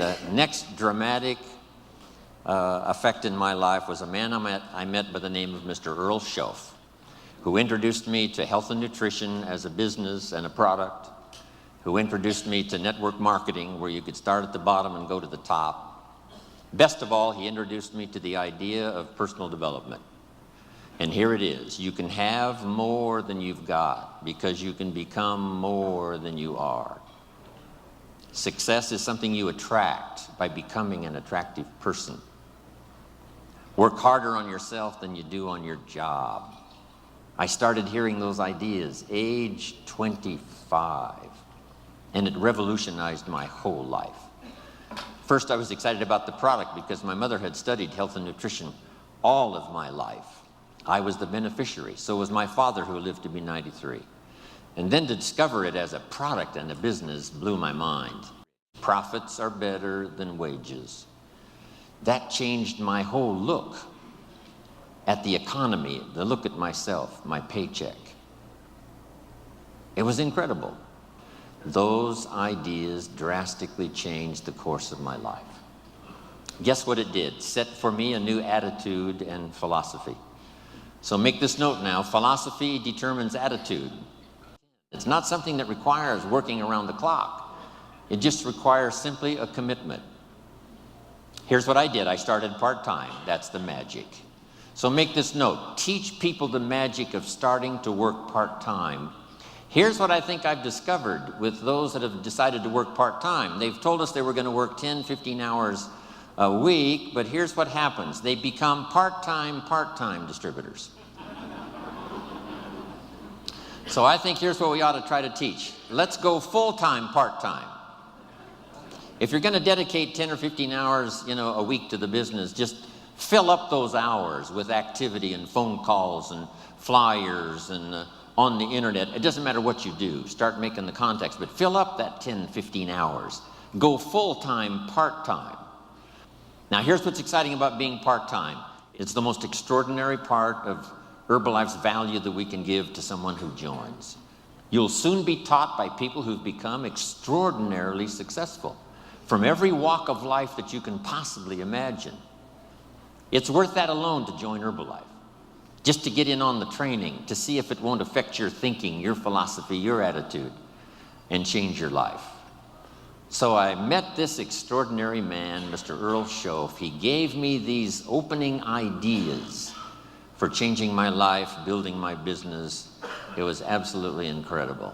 the next dramatic effect in my life was a man I met by the name of Mr. Earl Schoaf, who introduced me to health and nutrition as a business and a product, who introduced me to network marketing, where you could start at the bottom and go to the top. Best of all, he introduced me to the idea of personal development. And here it is. You can have more than you've got because you can become more than you are. Success is something you attract by becoming an attractive person. Work harder on yourself than you do on your job. I started hearing those ideas age 25, and it revolutionized my whole life. First, I was excited about the product because my mother had studied health and nutrition all of my life. I was the beneficiary. So was my father, who lived to be 93. And then to discover it as a product and a business blew my mind. Profits are better than wages. That changed my whole look at the economy, the look at myself, my paycheck. It was incredible. Those ideas drastically changed the course of my life. Guess what it did? Set for me a new attitude and philosophy. So make this note now, philosophy determines attitude. It's not something that requires working around the clock. It just requires simply a commitment. Here's what I did. I started part-time. That's the magic. So make this note. Teach people the magic of starting to work part-time. Here's what I think I've discovered with those that have decided to work part-time. They've told us they were going to work 10, 15 hours a week, but here's what happens. They become part-time distributors. So I think here's what we ought to try to teach. Let's go full-time, part-time. If you're going to dedicate 10 or 15 hours, a week to the business, just fill up those hours with activity and phone calls and flyers and on the internet. It doesn't matter what you do. Start making the contacts, but fill up that 10, 15 hours. Go full-time, part-time. Now, here's what's exciting about being part-time. It's the most extraordinary part of Herbalife's value that we can give to someone who joins. You'll soon be taught by people who've become extraordinarily successful from every walk of life that you can possibly imagine. It's worth that alone to join Herbalife, just to get in on the training, to see if it won't affect your thinking, your philosophy, your attitude, and change your life. So I met this extraordinary man, Mr. Earl Schoaf. He gave me these opening ideas for changing my life, building my business. It was absolutely incredible.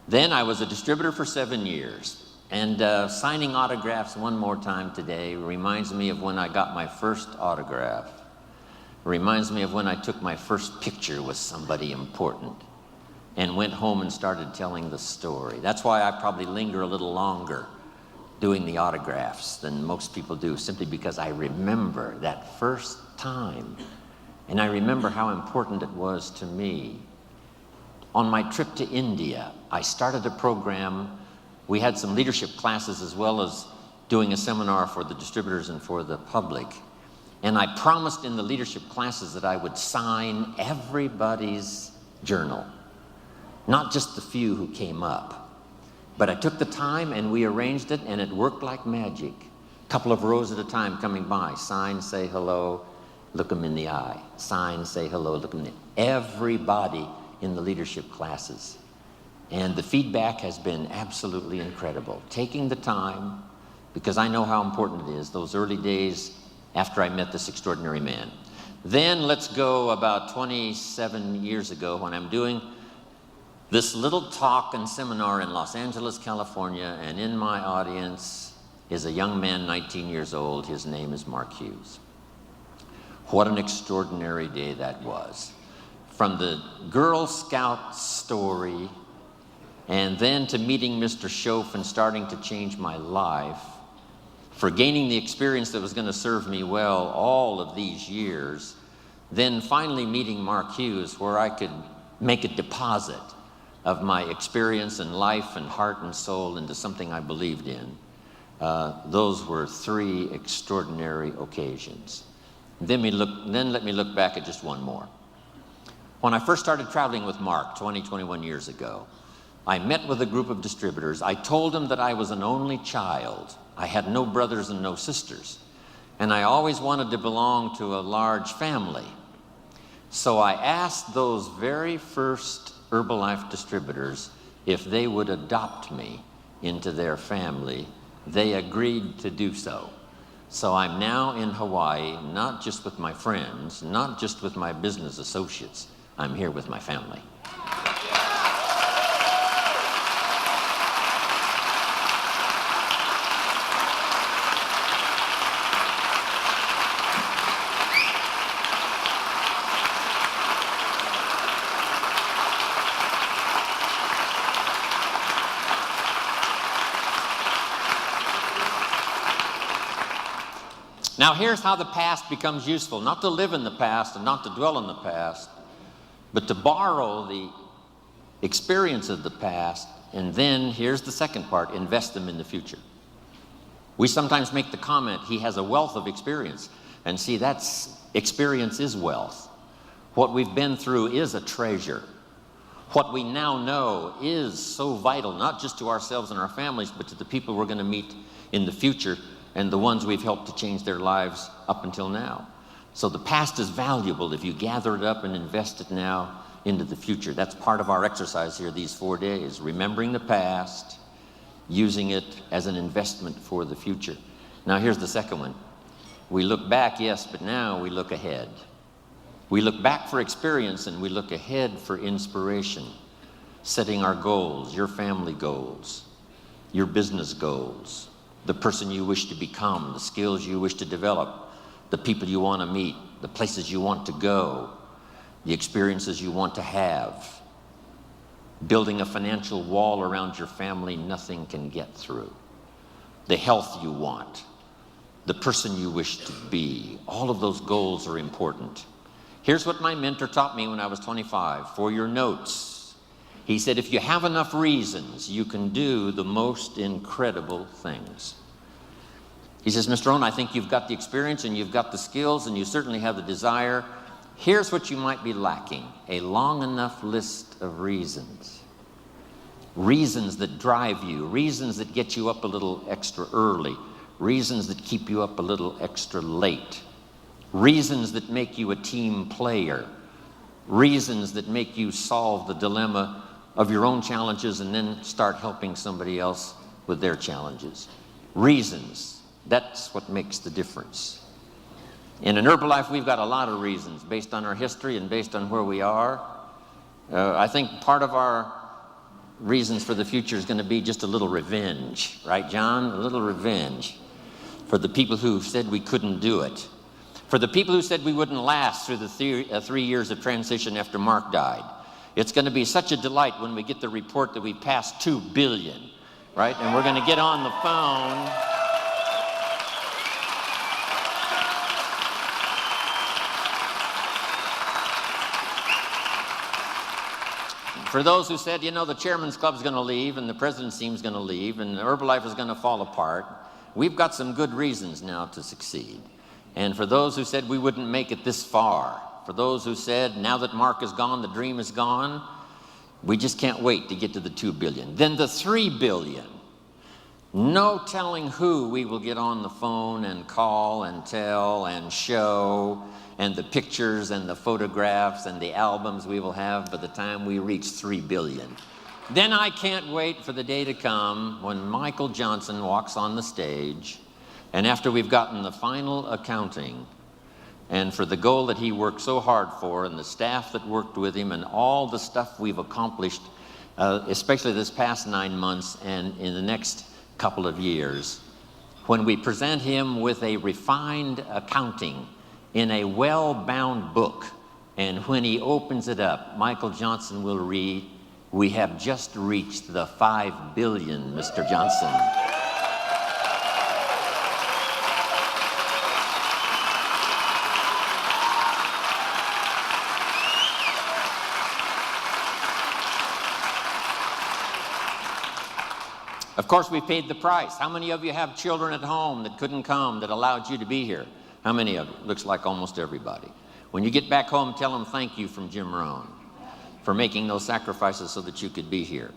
Then I was a distributor for 7 years. And signing autographs one more time today reminds me of when I got my first autograph. Reminds me of when I took my first picture with somebody important and went home and started telling the story. That's why I probably linger a little longer doing the autographs than most people do, simply because I remember that first time. And I remember how important it was to me. On my trip to India, I started a program. We had some leadership classes as well as doing a seminar for the distributors and for the public. And I promised in the leadership classes that I would sign everybody's journal, not just the few who came up. But I took the time and we arranged it, and it worked like magic. A couple of rows at a time coming by. Sign, say hello, look them in the eye. Sign, say hello, look them in the eye. Everybody in the leadership classes. And the feedback has been absolutely incredible. Taking the time, because I know how important it is, those early days after I met this extraordinary man. Then let's go about 27 years ago when I'm doing this little talk and seminar in Los Angeles, California, and in my audience is a young man, 19 years old. His name is Mark Hughes. What an extraordinary day that was. From the Girl Scout story, and then to meeting Mr. Schoaf and starting to change my life, for gaining the experience that was going to serve me well all of these years, then finally meeting Mark Hughes, where I could make a deposit of my experience and life and heart and soul into something I believed in. Those were 3 extraordinary occasions. Then let me look back at just one more. When I first started traveling with Mark 21 years ago, I met with a group of distributors. I told them that I was an only child. I had no brothers and no sisters. And I always wanted to belong to a large family. So I asked those very first Herbalife distributors if they would adopt me into their family. They agreed to do so. So I'm now in Hawaii, not just with my friends, not just with my business associates. I'm here with my family. Now here's how the past becomes useful. Not to live in the past and not to dwell in the past, but to borrow the experience of the past, and then, here's the second part, invest them in the future. We sometimes make the comment, he has a wealth of experience. And see, experience is wealth. What we've been through is a treasure. What we now know is so vital, not just to ourselves and our families, but to the people we're going to meet in the future and the ones we've helped to change their lives up until now. So the past is valuable if you gather it up and invest it now into the future. That's part of our exercise here these 4 days, remembering the past, using it as an investment for the future. Now here's the second one. We look back, yes, but now we look ahead. We look back for experience and we look ahead for inspiration, setting our goals, your family goals, your business goals, the person you wish to become, the skills you wish to develop, the people you want to meet, the places you want to go, the experiences you want to have, building a financial wall around your family nothing can get through, the health you want, the person you wish to be. All of those goals are important. Here's what my mentor taught me when I was 25, for your notes. He said, if you have enough reasons, you can do the most incredible things. He says, Mr. Rohn, I think you've got the experience and you've got the skills and you certainly have the desire. Here's what you might be lacking, a long enough list of reasons. Reasons that drive you, reasons that get you up a little extra early, reasons that keep you up a little extra late, reasons that make you a team player, reasons that make you solve the dilemma of your own challenges and then start helping somebody else with their challenges. Reasons, that's what makes the difference. In Herbalife, we've got a lot of reasons based on our history and based on where we are. I think part of our reasons for the future is going to be just a little revenge, right, John? A little revenge for the people who said we couldn't do it, for the people who said we wouldn't last through the 3 years of transition after Mark died. It's going to be such a delight when we get the report that we passed 2 billion, right? And we're going to get on the phone. For those who said, you know, the chairman's club's going to leave and the president's team's going to leave and Herbalife is going to fall apart, we've got some good reasons now to succeed. And for those who said we wouldn't make it this far, for those who said, now that Mark is gone, the dream is gone, we just can't wait to get to the 2 billion. Then the 3 billion. No telling who we will get on the phone and call and tell and show, and the pictures and the photographs and the albums we will have by the time we reach 3 billion. Then I can't wait for the day to come when Michael Johnson walks on the stage, and after we've gotten the final accounting, and for the goal that he worked so hard for, and the staff that worked with him, and all the stuff we've accomplished, especially this past 9 months and in the next couple of years, when we present him with a refined accounting in a well-bound book, and when he opens it up, Michael Johnson will read, "We have just reached the 5 billion, Mr. Johnson." Of course, we paid the price. How many of you have children at home that couldn't come, that allowed you to be here? How many of you? Looks like almost everybody. When you get back home, tell them thank you from Jim Rohn for making those sacrifices so that you could be here.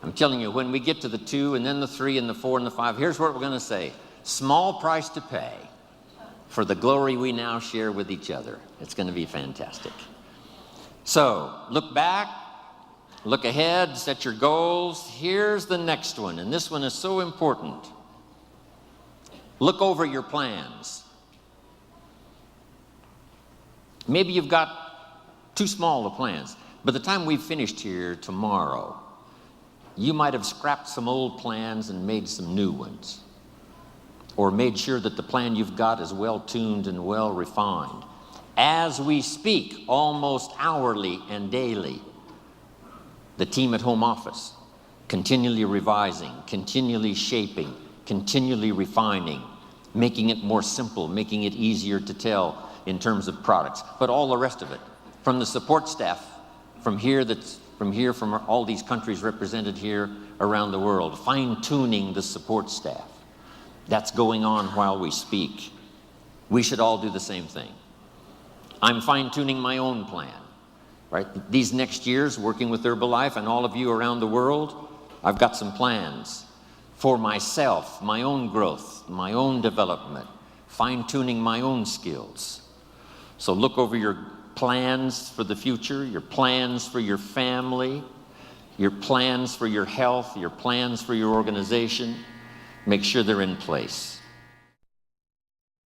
I'm telling you, when we get to the 2 and then the 3 and the 4 and the 5, here's what we're going to say. small price to pay for the glory we now share with each other. It's going to be fantastic. So, look back, look ahead, set your goals. Here's the next one, and this one is so important. Look over your plans. Maybe you've got too small of plans. By the time we've finished here tomorrow, you might have scrapped some old plans and made some new ones, or made sure that the plan you've got is well tuned and well refined. As we speak, almost hourly and daily, the team at home office, continually revising, continually shaping, continually refining, making it more simple, making it easier to tell in terms of products, but all the rest of it. From the support staff, from from all these countries represented here around the world, fine-tuning the support staff. That's going on while we speak. We should all do the same thing. I'm fine-tuning my own plan, right? These next years, working with Herbalife and all of you around the world, I've got some plans for myself, my own growth, my own development, fine-tuning my own skills. So look over your plans for the future, your plans for your family, your plans for your health, your plans for your organization. Make sure they're in place.